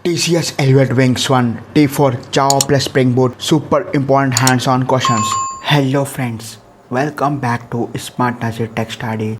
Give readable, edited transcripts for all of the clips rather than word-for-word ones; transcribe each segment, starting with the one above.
TCS Elevate Wings 1 T4 Java plus Spring Boot super important hands-on questions. Hello friends, welcome back to Smart Nazir Tech Study.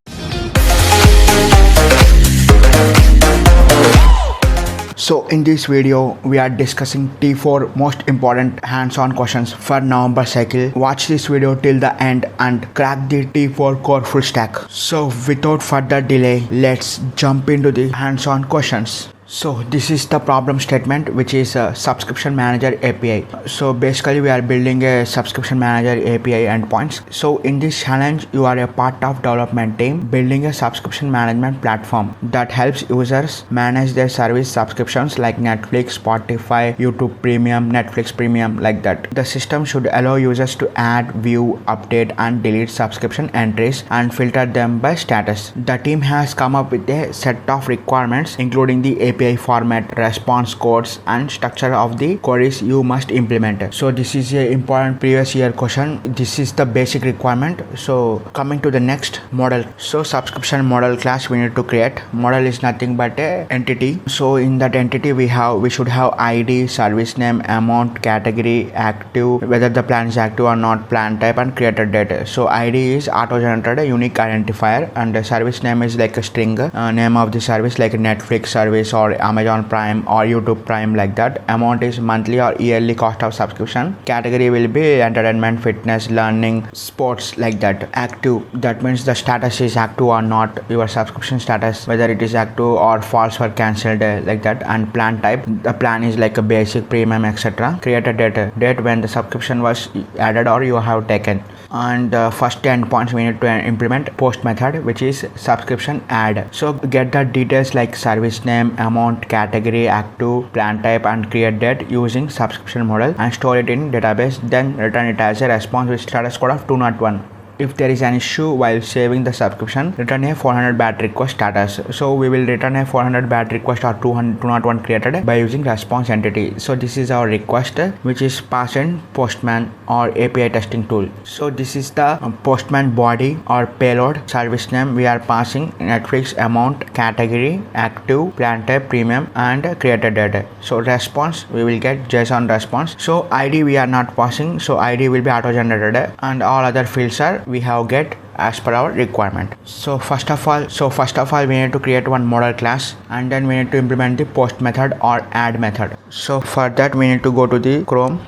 So in this video, we are discussing T4 most important hands-on questions for November cycle. Watch this video till the end and crack the T4 core full stack. So without further delay, let's jump into the hands-on questions. So this is the problem statement, which is a subscription manager API. So basically we are building a subscription manager API endpoints. So in this challenge, you are a part of development team building a subscription management platform that helps users manage their service subscriptions like Netflix, Spotify, YouTube Premium, Netflix Premium, like that. The system should allow users to add, view, update and delete subscription entries and filter them by status. The team has come up with a set of requirements including the API format, response codes and structure of the queries you must implement. So this is a important previous year question. This is the basic requirement. So coming to the next model. So subscription model class we need to create. Model is nothing but a entity. So in that entity we should have ID, service name, amount, category, active, whether the plan is active or not, plan type and created date. So ID is auto generated unique identifier and the service name is like a string, name of the service like Netflix service or Amazon Prime or YouTube Prime, like that. Amount is monthly or yearly cost of subscription. Category will be entertainment, fitness, learning, sports, like that. Active, that means the status is active or not, your subscription status, whether it is active or false or cancelled, like that. And plan type, the plan is like a basic, premium, etc. Created date when the subscription was added or you have taken. And first endpoints we need to implement post method, which is subscription add. So get the details like service name, amount, category, active, plan type and create date using subscription model and store it in database, then return it as a response with status code of 201. If there is an issue while saving the subscription, return a 400 BAT request status. So we will return a 400 BAT request or 201 created by using response entity. So this is our request, which is passed in Postman or API testing tool. So this is the Postman body or payload. Service name we are passing Netflix, amount, category, active, plan type, premium and created data. So response we will get JSON response. So ID we are not passing, so ID will be auto generated and all other fields are we have get as per our requirement. So first of all we need to create one model class and then we need to implement the post method or add method. So for that we need to go to the Chrome.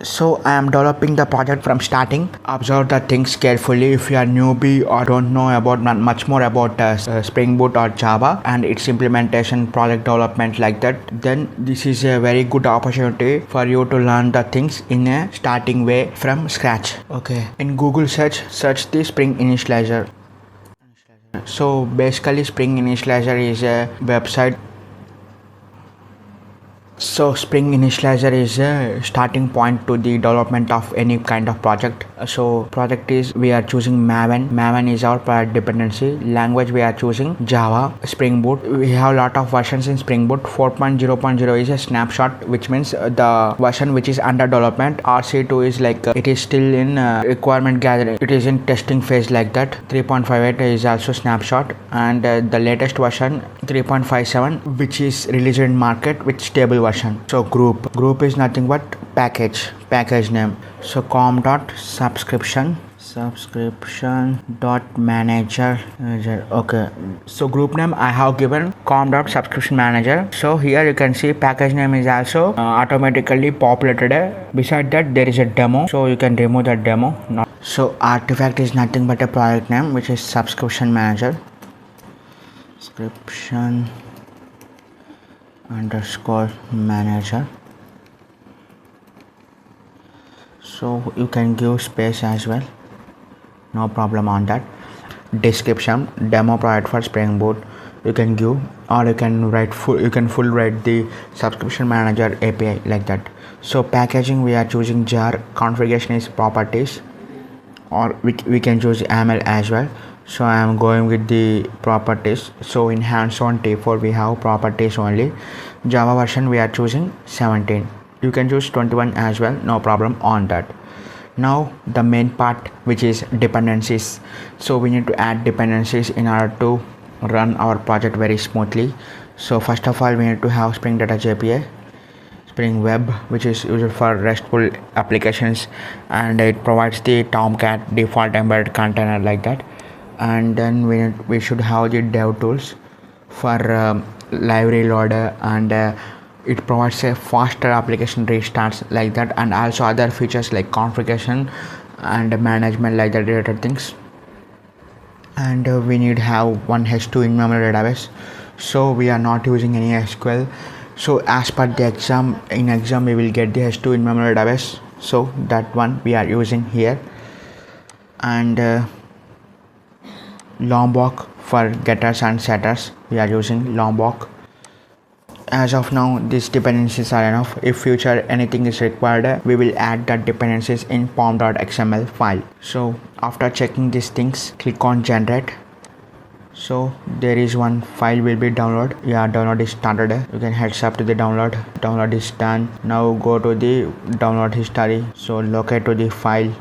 So I am developing the project from starting. Observe the things carefully. If you are newbie or don't know about much more about Spring Boot or Java and its implementation, project development, like that, then this is a very good opportunity for you to learn the things in a starting way from scratch. Okay, in Google search the Spring Initializer. So basically Spring Initializer is a website. So Spring Initializer is a starting point to the development of any kind of project. So project is we are choosing Maven. Maven is our project dependency. Language we are choosing Java. Spring Boot, we have a lot of versions in Spring Boot. 4.0.0 is a snapshot, which means the version which is under development. RC2 is like it is still in requirement gathering, it is in testing phase, like that. 3.58 is also snapshot and the latest version 3.57 which is released in market with stable version. So group is nothing but package name. So com.subscription dot manager. Okay, so group name I have given com.subscription manager. So here you can see package name is also automatically populated. Beside that there is a demo, so you can remove that demo. So artifact is nothing but a project name, which is subscription manager. Subscription underscore manager. So you can give space as well, no problem on that. Description demo project for Spring Boot you can give, or you can write full write the subscription manager API, like that. So packaging we are choosing jar. Configuration is properties, or we can choose YAML as well. So I am going with the properties. So in hands-on T4 we have properties only. Java version we are choosing 17. You can choose 21 as well, no problem on that. Now the main part, which is dependencies. So we need to add dependencies in order to run our project very smoothly. So first of all we need to have Spring Data JPA, Spring Web, which is used for RESTful applications, and it provides the Tomcat default embedded container like that. And then we should have the dev tools for library loader, and it provides a faster application restarts like that, and also other features like configuration and management like that related things. And we need have one H2 in memory database, so we are not using any SQL. So as per the exam, in exam we will get the H2 in memory database, so that one we are using here. And Lombok for getters and setters, we are using Lombok. As of now these dependencies are enough. If future anything is required, we will add that dependencies in pom.xml file. So after checking these things, click on generate. So there is one file will be download. Yeah, download is started. You can heads up to the download is done. Now go to the download history, so locate to the file.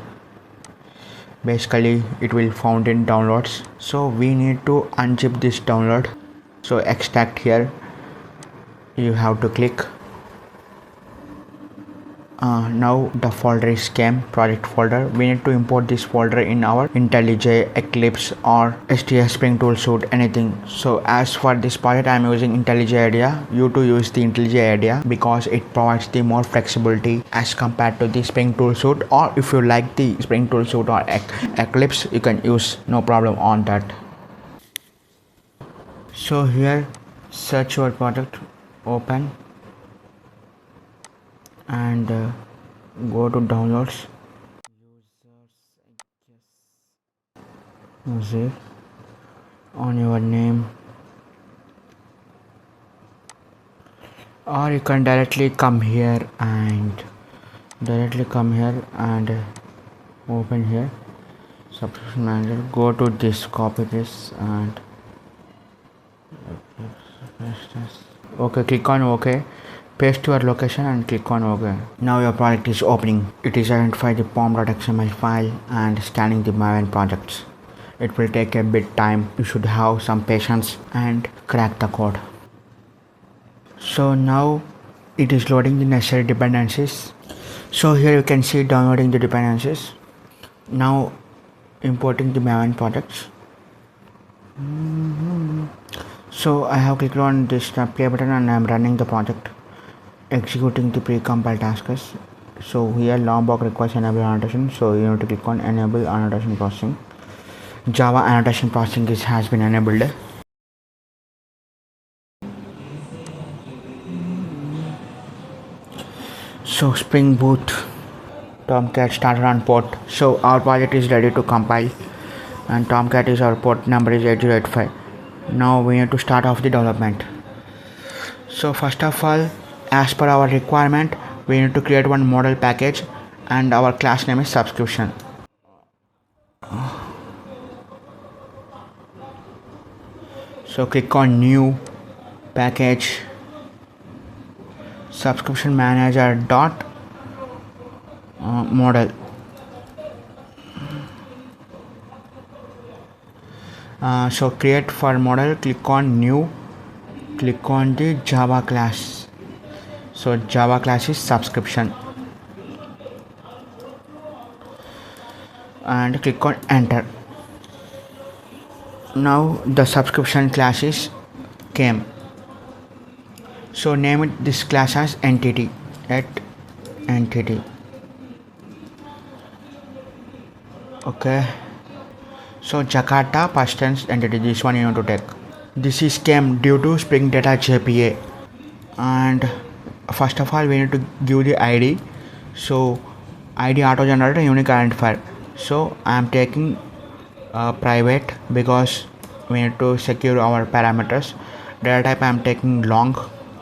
Basically it will found in downloads, so we need to unzip this download. So extract here, you have to click. Now the folder is came, project folder. We need to import this folder in our IntelliJ, Eclipse or STS Spring Tool Suite, anything. So as for this project I am using IntelliJ IDEA. You to use the IntelliJ IDEA because it provides the more flexibility as compared to the Spring Tool Suite, or if you like the Spring Tool Suite or Eclipse, you can use, no problem on that. So here search your project, open, and go to downloads, save on your name, or you can directly come here and open here subscription manager. Go to this, copy this, and okay, click on OK. Paste your location and click on OK. Now your project is opening. It is identified the pom.xml file and scanning the Maven projects. It will take a bit time. You should have some patience and crack the code. So now it is loading the necessary dependencies. So here you can see downloading the dependencies. Now importing the Maven projects. So I have clicked on this play button and I am running the project, executing the pre-compiled tasks. So here Lombok requires enable annotation, so you have to click on enable annotation processing. Java annotation processing has been enabled. So Spring Boot Tomcat started on port. So our project is ready to compile, and Tomcat is our port number is 8085. Now we need to start off the development. So first of all, as per our requirement, we need to create one model package, and our class name is subscription. So click on new package, subscription manager dot model. So create for model, click on new, click on the Java class. So Java class is subscription, and click on enter. Now the subscription class is came. So name it this class as entity, entity. Okay. So Jakarta past tense entity, this one you need to take. This is came due to Spring Data JPA. And first of all we need to give the ID. So ID auto generated unique identifier. So I am taking private because we need to secure our parameters. Data type I am taking long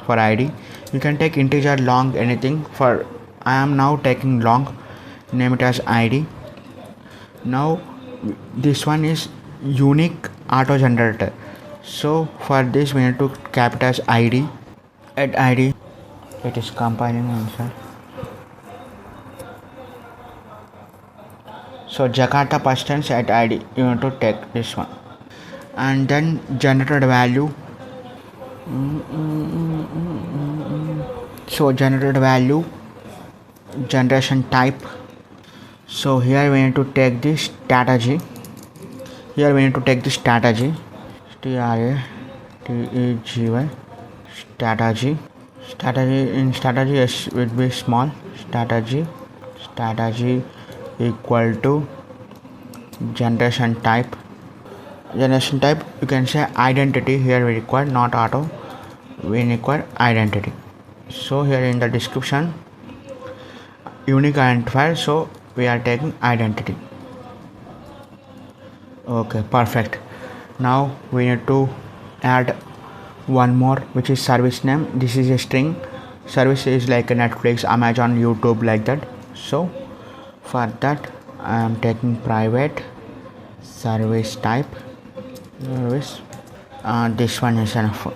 for ID. You can take integer, long, anything. For I am now taking long, name it as ID. Now this one is unique auto generator. So for this we need to capitalize ID, add ID. It is compiling answer. So Jakarta past tense at ID, you need to take this one, and then generated value So generated value, generation type. So here we need to take this strategy. strategy strategy. In strategy, s would be small. Strategy equal to generation type. You can say identity. Here we require not auto, we require identity. So here in the description, unique identifier, so we are taking identity. Okay, perfect. Now we need to add one more, which is service name. This is a string. Service is like a Netflix, Amazon, YouTube, like that. So for that I am taking private service type. This one is enough.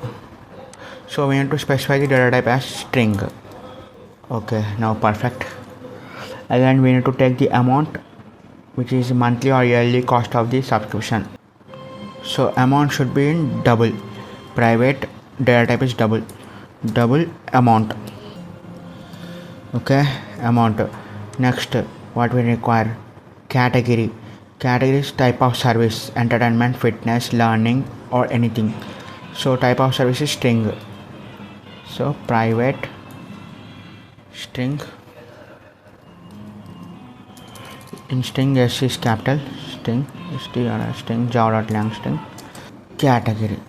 So we need to specify the data type as string. Okay, now perfect. Again we need to take the amount, which is monthly or yearly cost of the subscription. So amount should be in double. Private data type is double amount. Okay, amount. Next, what we require, category is type of service, entertainment, fitness, learning, or anything. So type of service is string. So private string. In string, S is capital, string, string, java.lang string, category.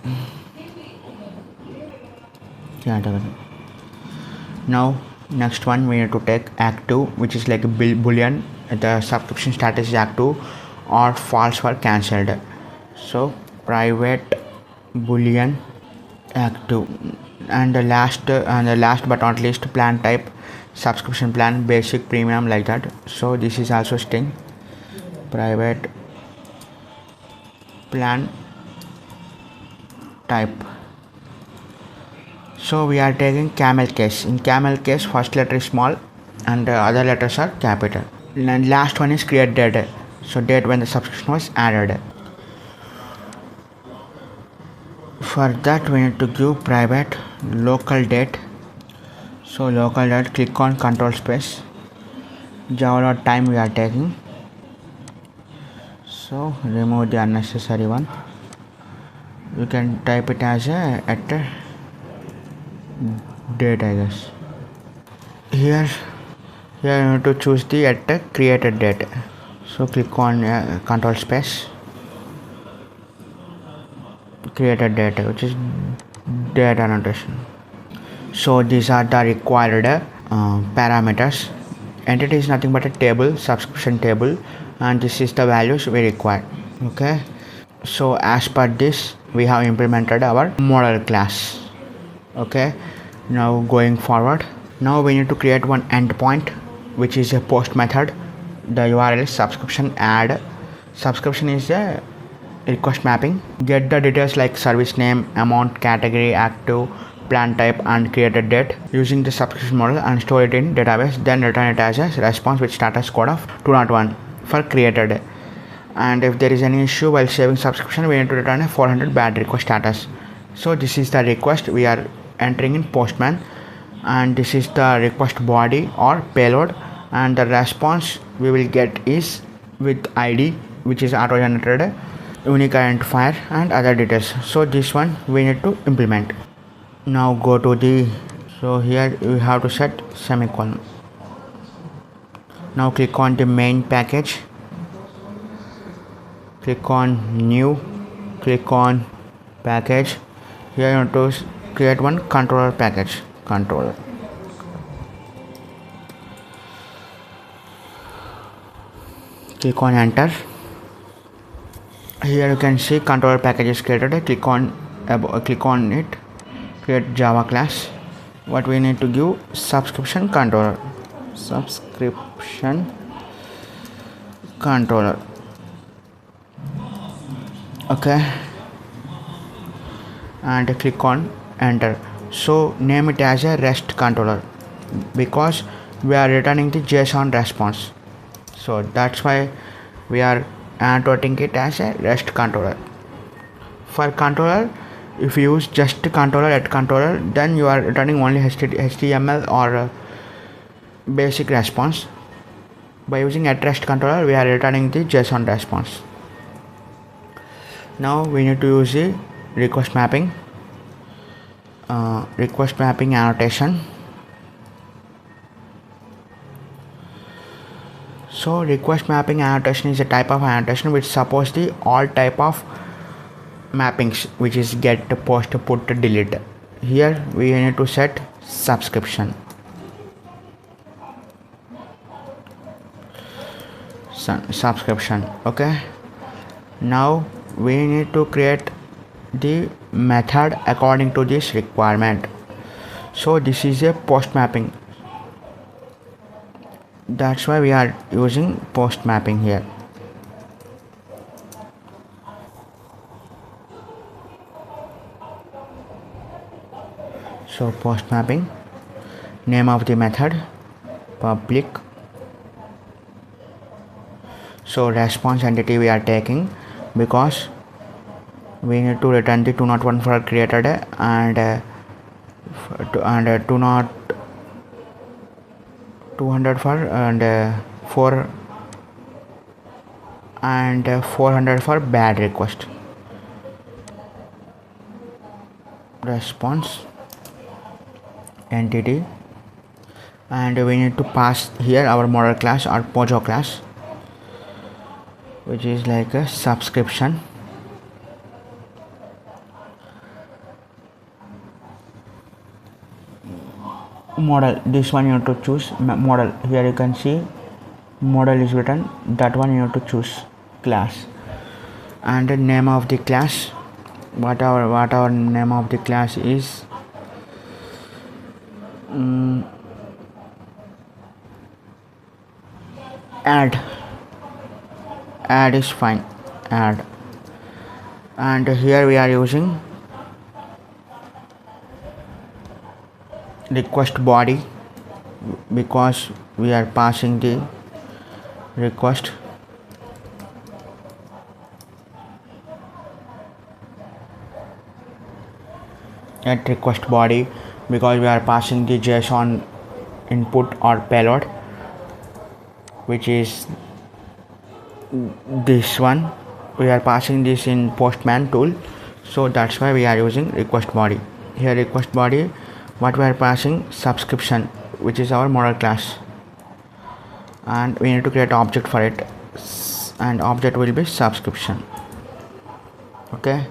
Now next one we need to take active, which is like a boolean. The subscription status is active or false for cancelled. So private boolean active. And the last but not least, plan type, subscription plan, basic, premium, like that. So this is also string. Private plan type. So we are taking camel case. In camel case, first letter is small and other letters are capital. And last one is create date. So date when the subscription was added. For that we need to give private local date. So local date, click on control space, java.time we are taking. So remove the unnecessary one. You can type it as a at date, I guess. Here you need to choose the at created date. So click on control space, created date, which is date annotation. So these are the required parameters. Entity is nothing but a table, subscription table, and this is the values we require. Okay, so as per this we have implemented our model class. Okay, now going forward, now we need to create one endpoint, which is a post method. The URL is subscription add. Subscription is a request mapping. Get the details like service name, amount, category, active, plan type, and created date using the subscription model and store it in database. Then return it as a response with status code of 201 for created. And if there is any issue while saving subscription, we need to return a 400 bad request status. So this is the request we are entering in Postman, and this is the request body or payload, and the response we will get is with ID, which is auto generated, unique identifier, and other details. So this one we need to implement. Now go to the, so here you have to set semicolon. Now click on the main package, click on new, click on package. Here you have to create one controller package, controller. Click on enter. Here you can see controller package is created. Click on it, create Java class. What we need to give, subscription controller, okay, and click on enter. So name it as a REST controller because we are returning the JSON response. So that's why we are annotating it as a REST controller. For controller, If you use just controller at controller, then you are returning only HTML or basic response. By using at rest controller, we are returning the JSON response. Now we need to use the request mapping annotation. So request mapping annotation is a type of annotation which supports the all type of mappings, which is get, post, put, delete. Here we need to set subscription. Okay, now we need to create the method according to this requirement. So this is a post mapping, that's why we are using post mapping here. So post mapping, name of the method public. So response entity we are taking because we need to return the 201 for created and 200 for and 4 and 400 for bad request. Response entity, and we need to pass here our model class or Pojo class, which is like a subscription. Model, this one you have to choose model. Here you can see model is written, that one you have to choose class, and the name of the class, whatever name of the class is, add is fine, add. And here we are using request body because we are passing the request. At request body because we are passing the JSON input or payload, which is this one. We are passing this in Postman tool, so that's why we are using request body. Here request body, what we are passing, subscription, which is our model class, and we need to create object for it, and object will be subscription. Okay,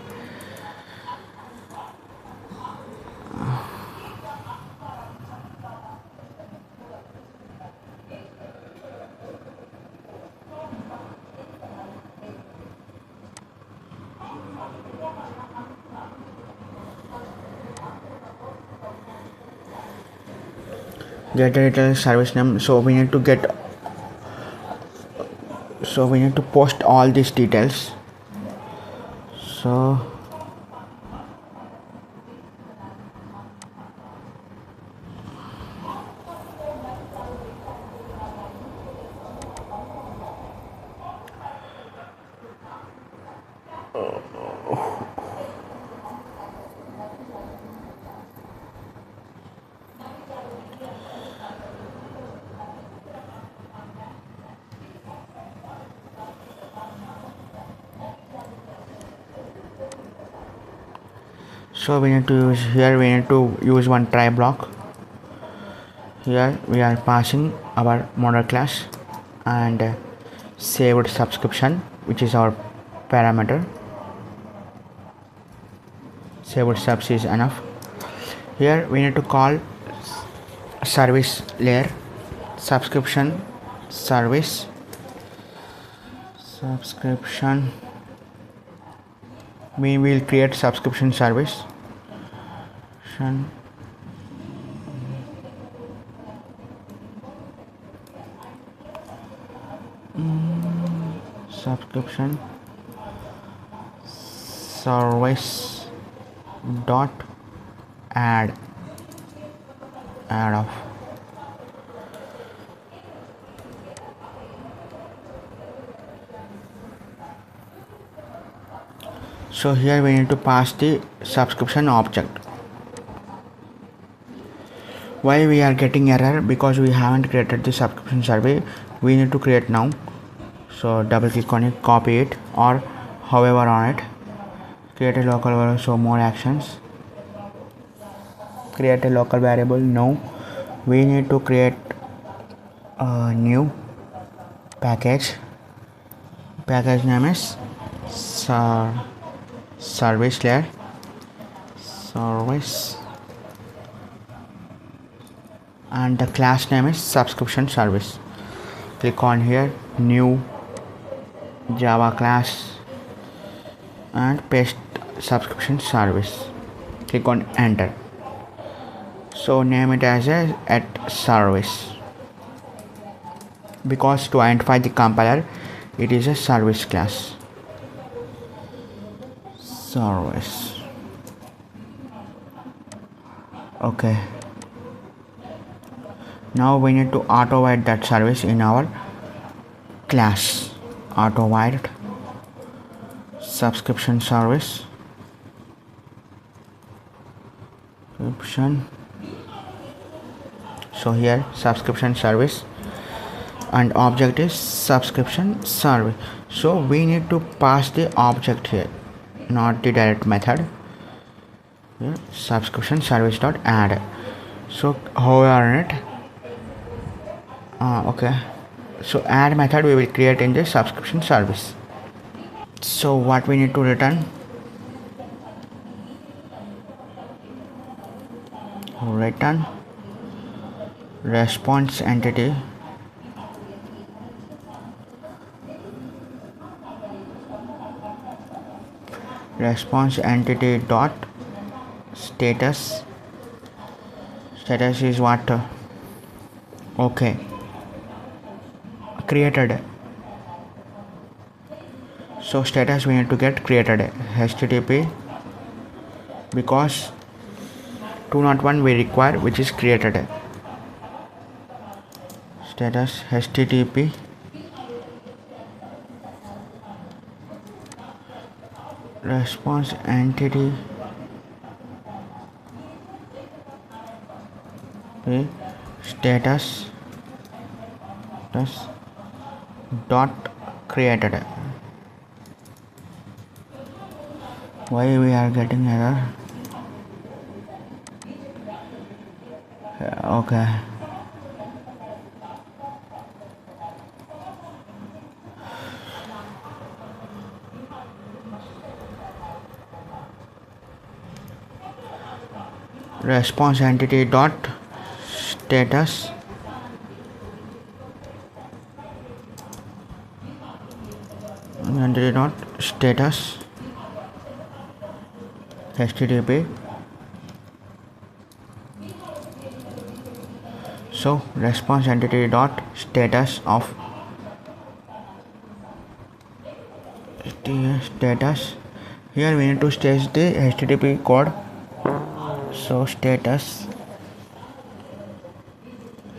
get the detail service name. So we need to post all these details. So we need to use one try block. Here we are passing our model class and saved subscription, which is our parameter. Saved subs is enough. Here we need to call service layer, subscription service, subscription. We will create subscription service. Subscription service dot add of. So here we need to pass the subscription object. Why we are getting error? Because we haven't created the subscription survey. We need to create now. So double click on it, copy it, or however on it, create a local variable. So more actions, create a local variable. No, we need to create a new package. Package name is service layer, service, and the class name is subscription service. Click on here, new Java class, and paste subscription service. Click on enter. So name it as a at service, because to identify the compiler it is a service class. Service. Okay, now we need to auto write that service in our class. Auto write subscription service, subscription. So here subscription service, and object is subscription service. So we need to pass the object here, not the direct method. Here, subscription service dot add. So hover it. Okay, so add method we will create in the subscription service. So what we need to return? Return response entity dot status. Status is what? Okay, created. So status we need to get created HTTP, because 201 we require, which is created. Status HTTP response entity status dot created. Why we are getting error? Okay, response entity dot status entity dot status HTTP. So response entity dot status of status. Here we need to state the HTTP code. So status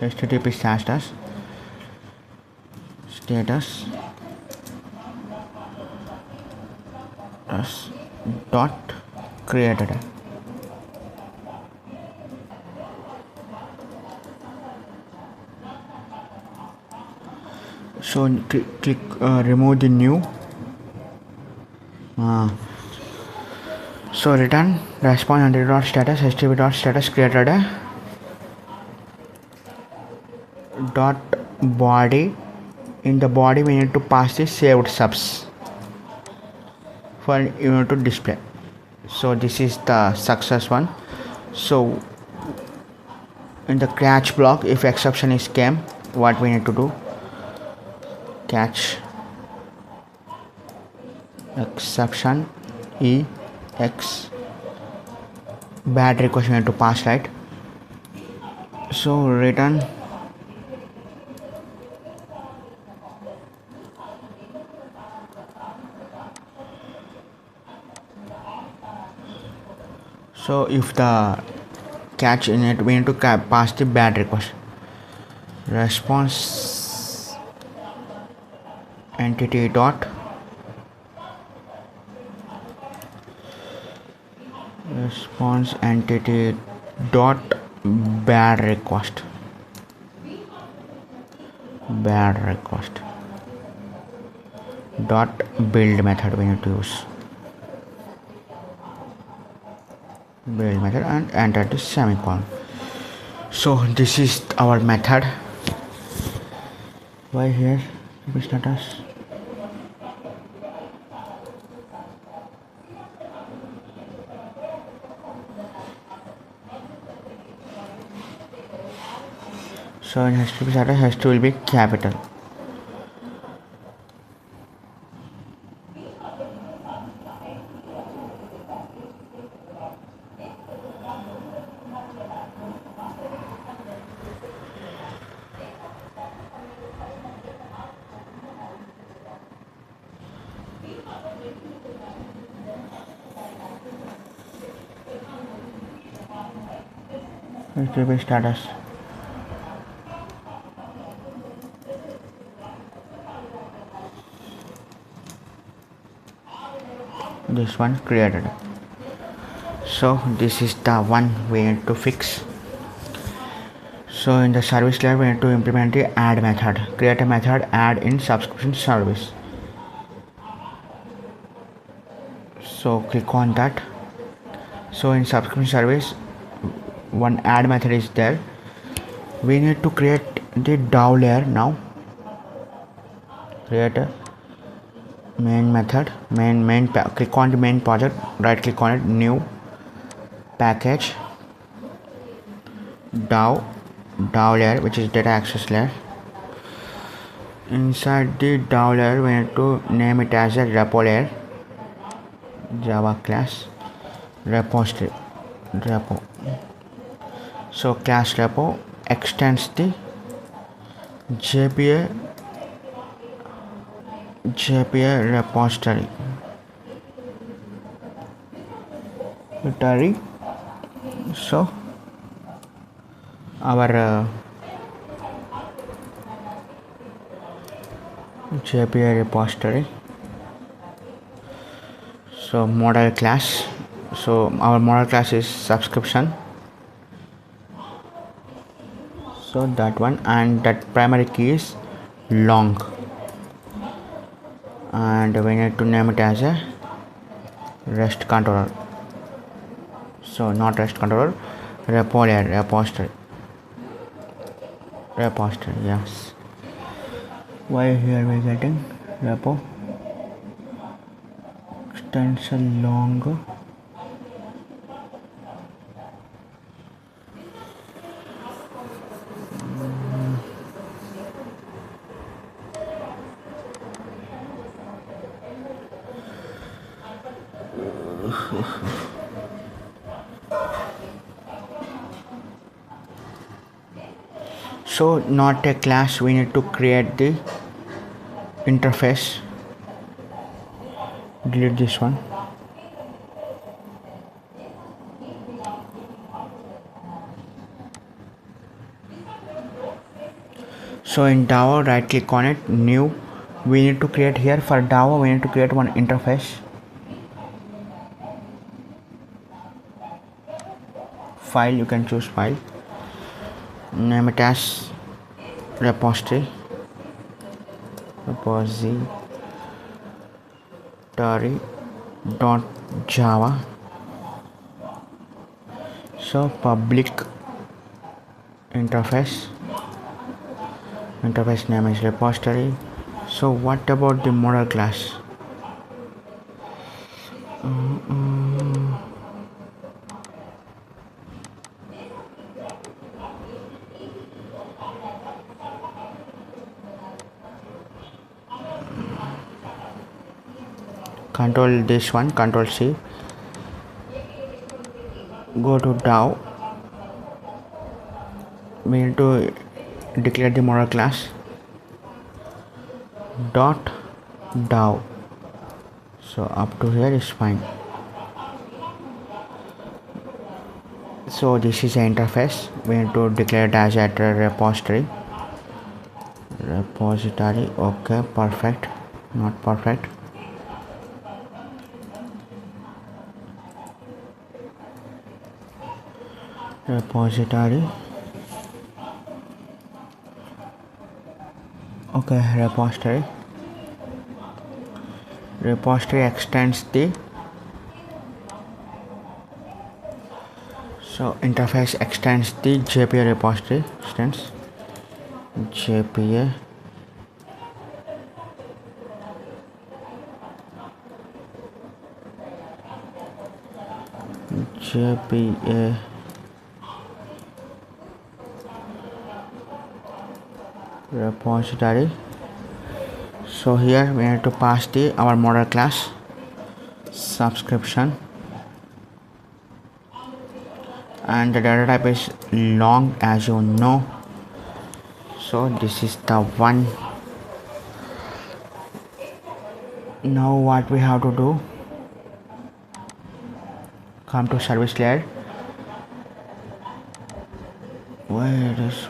HTTP status dot created. So click remove the new. So return response entity dot status HTTP dot status created dot body. In the body we need to pass the saved subs for you know to display. So this is the success one. So in the catch block, if exception is came, what we need to do? Catch exception ex bad request we need to pass, right? So return so if the catch in it, we need to pass the bad request. Response entity dot response entity dot bad request dot build method. We need to use build method and enter the semicolon. So this is our method. Why here status? So in HTTP status, H2 will be capital. HTTP status. This one created. So this is the one we need to fix. So in the service layer, we need to implement the add method. Create a method add in subscription service. So click on that. So in subscription service, one add method is there. We need to create the DAO layer now. Create a main method, click on the main project, right click on it, new package, DAO layer, which is data access layer. Inside the DAO layer, we need to name it as a repo layer, Java class repository repo. So class repo extends the JPA repository. So our JPA repository. So model class. So our model class is subscription. So that one, and that primary key is long, and we need to name it as a REST controller. So not REST controller, repo layer repository. Yes. Why here we getting repo extension long? So not a class, we need to create the interface. Delete this one. So in DAO, right click on it, new. We need to create here for DAO, we need to create one interface. File, you can choose file. Name it as repository dot java. So public interface name is repository. So what about the model class? Control this one, Control C, go to DAO. We need to declare the model class dot DAO. So up to here is fine. So this is the interface. We need to declare it as a repository. Okay, perfect. Not perfect. repository. Okay, repository extends the interface extends the JPA repository extends JPA repository. So here we need to pass our model class subscription, and the data type is long, as you know. So this is the one. Now what we have to do, come to service layer. Where is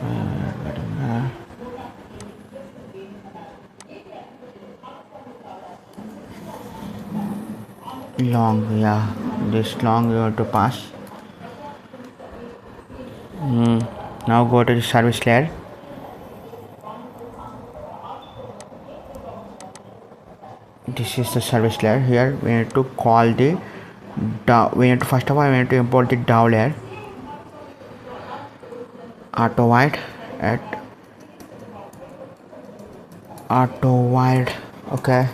long? Yeah, this long you have to pass. Now go to the service layer. This is the service layer. Here we need to call the first of all we need to import the DAO layer. Auto void okay,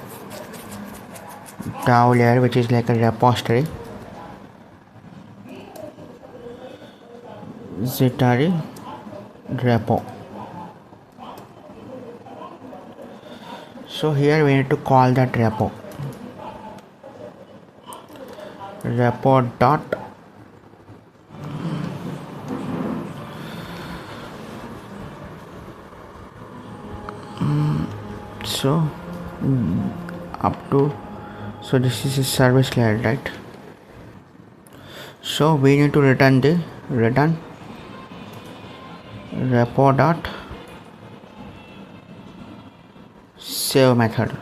DAO layer, which is like a repository, zitari repo. So here we need to call that repo dot so this is a service layer, right? So we need to return repo dot save method,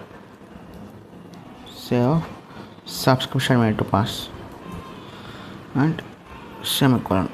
save subscription we need to pass, and semicolon.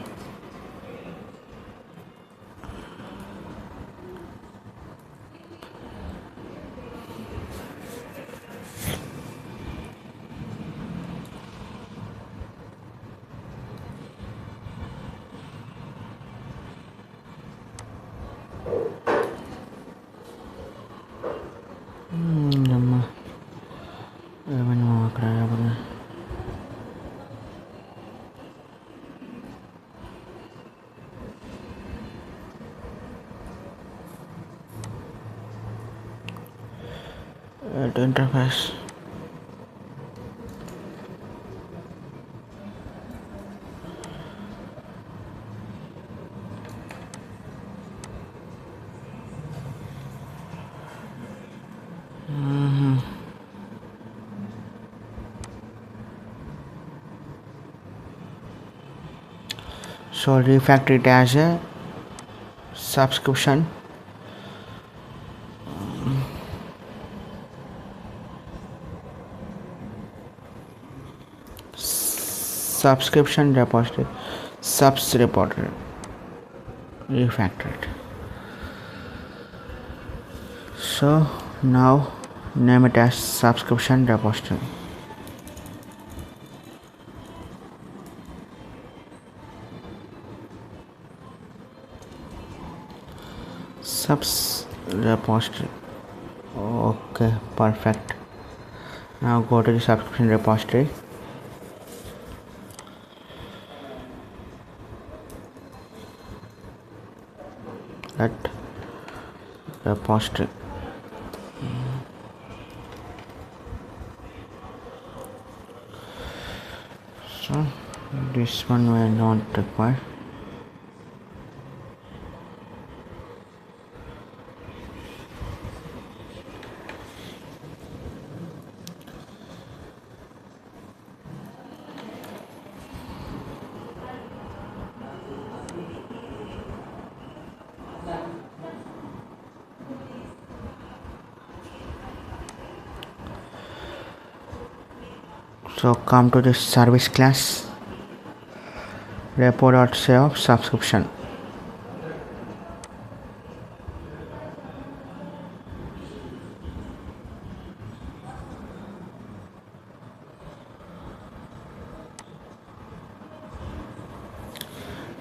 Interface. So refactor it as a subscription repository, subs repository, refactor it. So now name it as subscription repository. Subs repository. Okay, perfect. Now go to the subscription repository. That repository. So this one will not require. So come to the service class, repo.save subscription.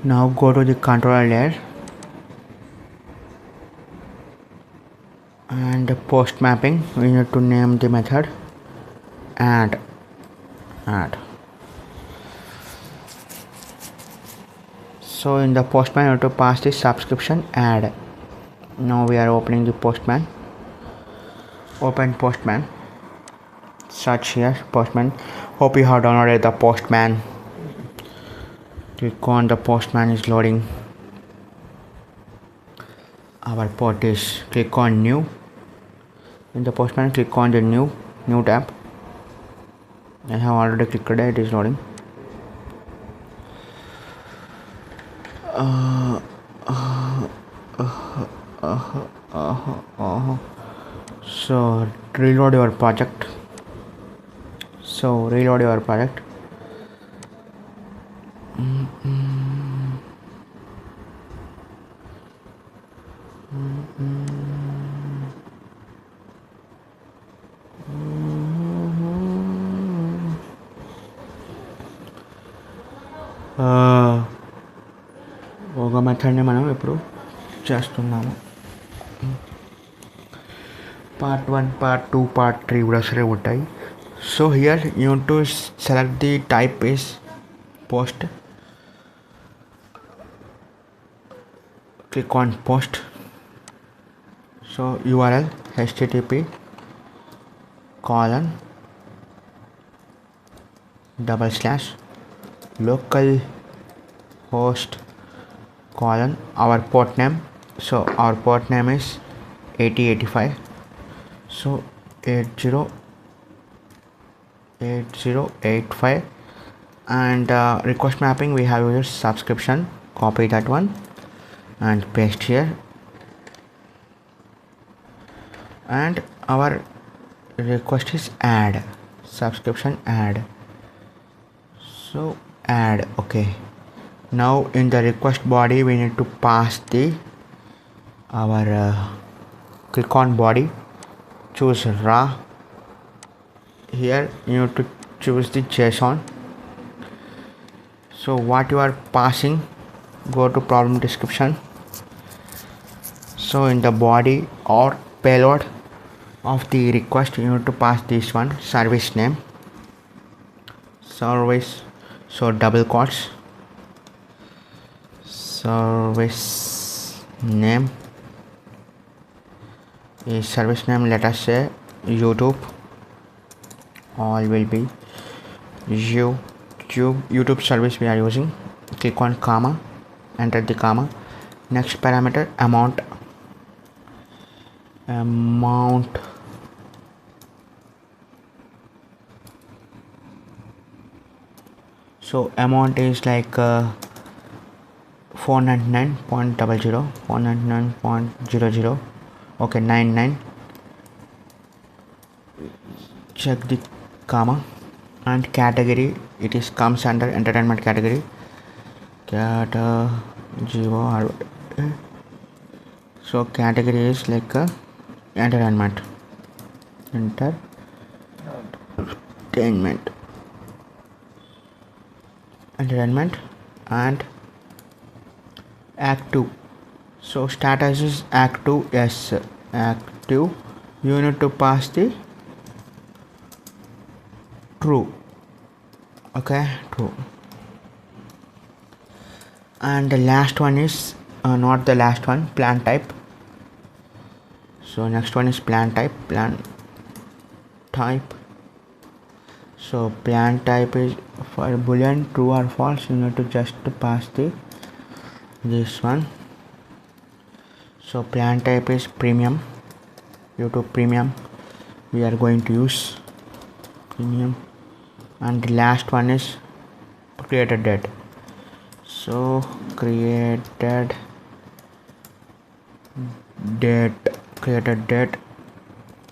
Now go to the controller layer and post mapping. We need to name the method add. So in the Postman you have to pass the subscription add. Now we are opening the Postman. Open Postman. Search here Postman. Hope you have downloaded the Postman. Click on the Postman is loading. Our port is click on new. In the Postman click on the new tab. I have already clicked it. It is loading. So reload your project. ఒక మెథడ్ని మనం ఇప్పుడు చేస్తున్నాము. part 1 part 2 part 3 కూడా సరే ఉంటాయి. So here you have to select the type is post. Click on post. So URL http:// localhost : our port name. So our port name is 8085. So 8085 and request mapping we have used subscription. Copy that one and paste here, and our request is add subscription add. So add. Okay, now in the request body we need to pass the our click on body, choose raw. Here you need to choose the JSON. So what you are passing, go to problem description. So in the body or payload of the request you need to pass this one, service name, service, so double quotes, service name is service name, let us say YouTube. All will be YouTube service we are using. Click on comma, enter the comma. Next parameter amount. So amount is like 499.00 499.00. Okay, 99. Check the comma. And category, it is comes under entertainment category. So category is like entertainment and active. So status is active. Yes, active. You need to pass the true. Okay, true. And the last one is not the last one, plan type. So next one is plan type. So plan type is for boolean true or false. You need to just pass this one. So plan type is premium, YouTube premium. We are going to use premium. And the last one is created date. So created date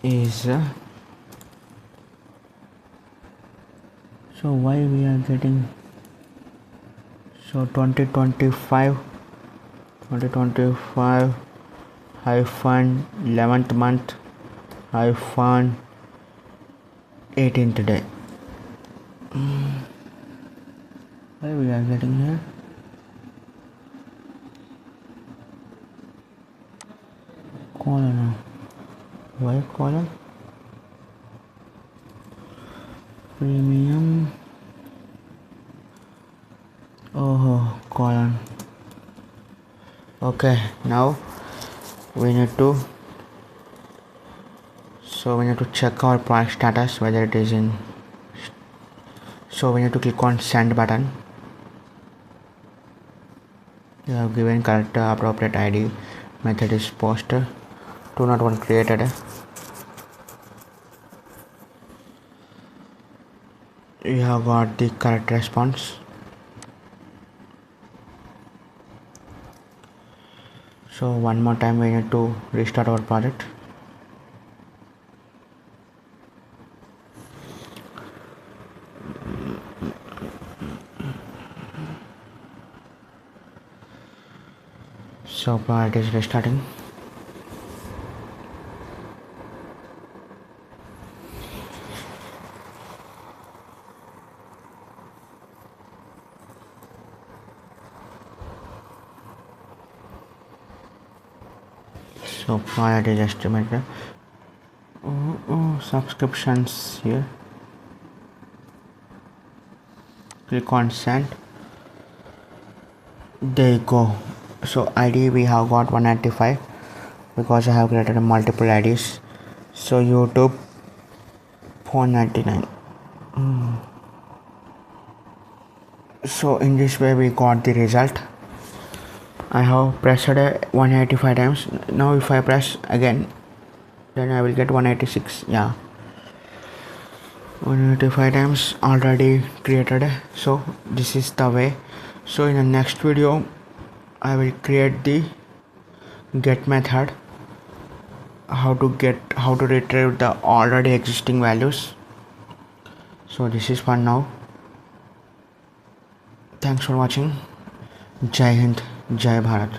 is so why we are getting, so So 2025 hyphen 11th month hyphen 18th day. Why we are getting here? Colon. Why colon? Premium. Oh, colon. Okay, now we need to check our product status whether it is in. So we need to click on send button. You have given correct appropriate ID. Method is post 201 created. You have got the correct response. So one more time we need to restart our project. So project is restarting. So project is estimated. Subscriptions here. Click on send. There you go. So ID we have got 195 because I have created multiple IDs. So YouTube 499. So in this way we got the result. I have pressed 185 times. Now if I press again, then I will get 186. Yeah, 185 times already created. So this is the way. So in the next video I will create the get method, how to retrieve the already existing values. So this is for now. Thanks for watching. Jai Hind, Jai Bharat.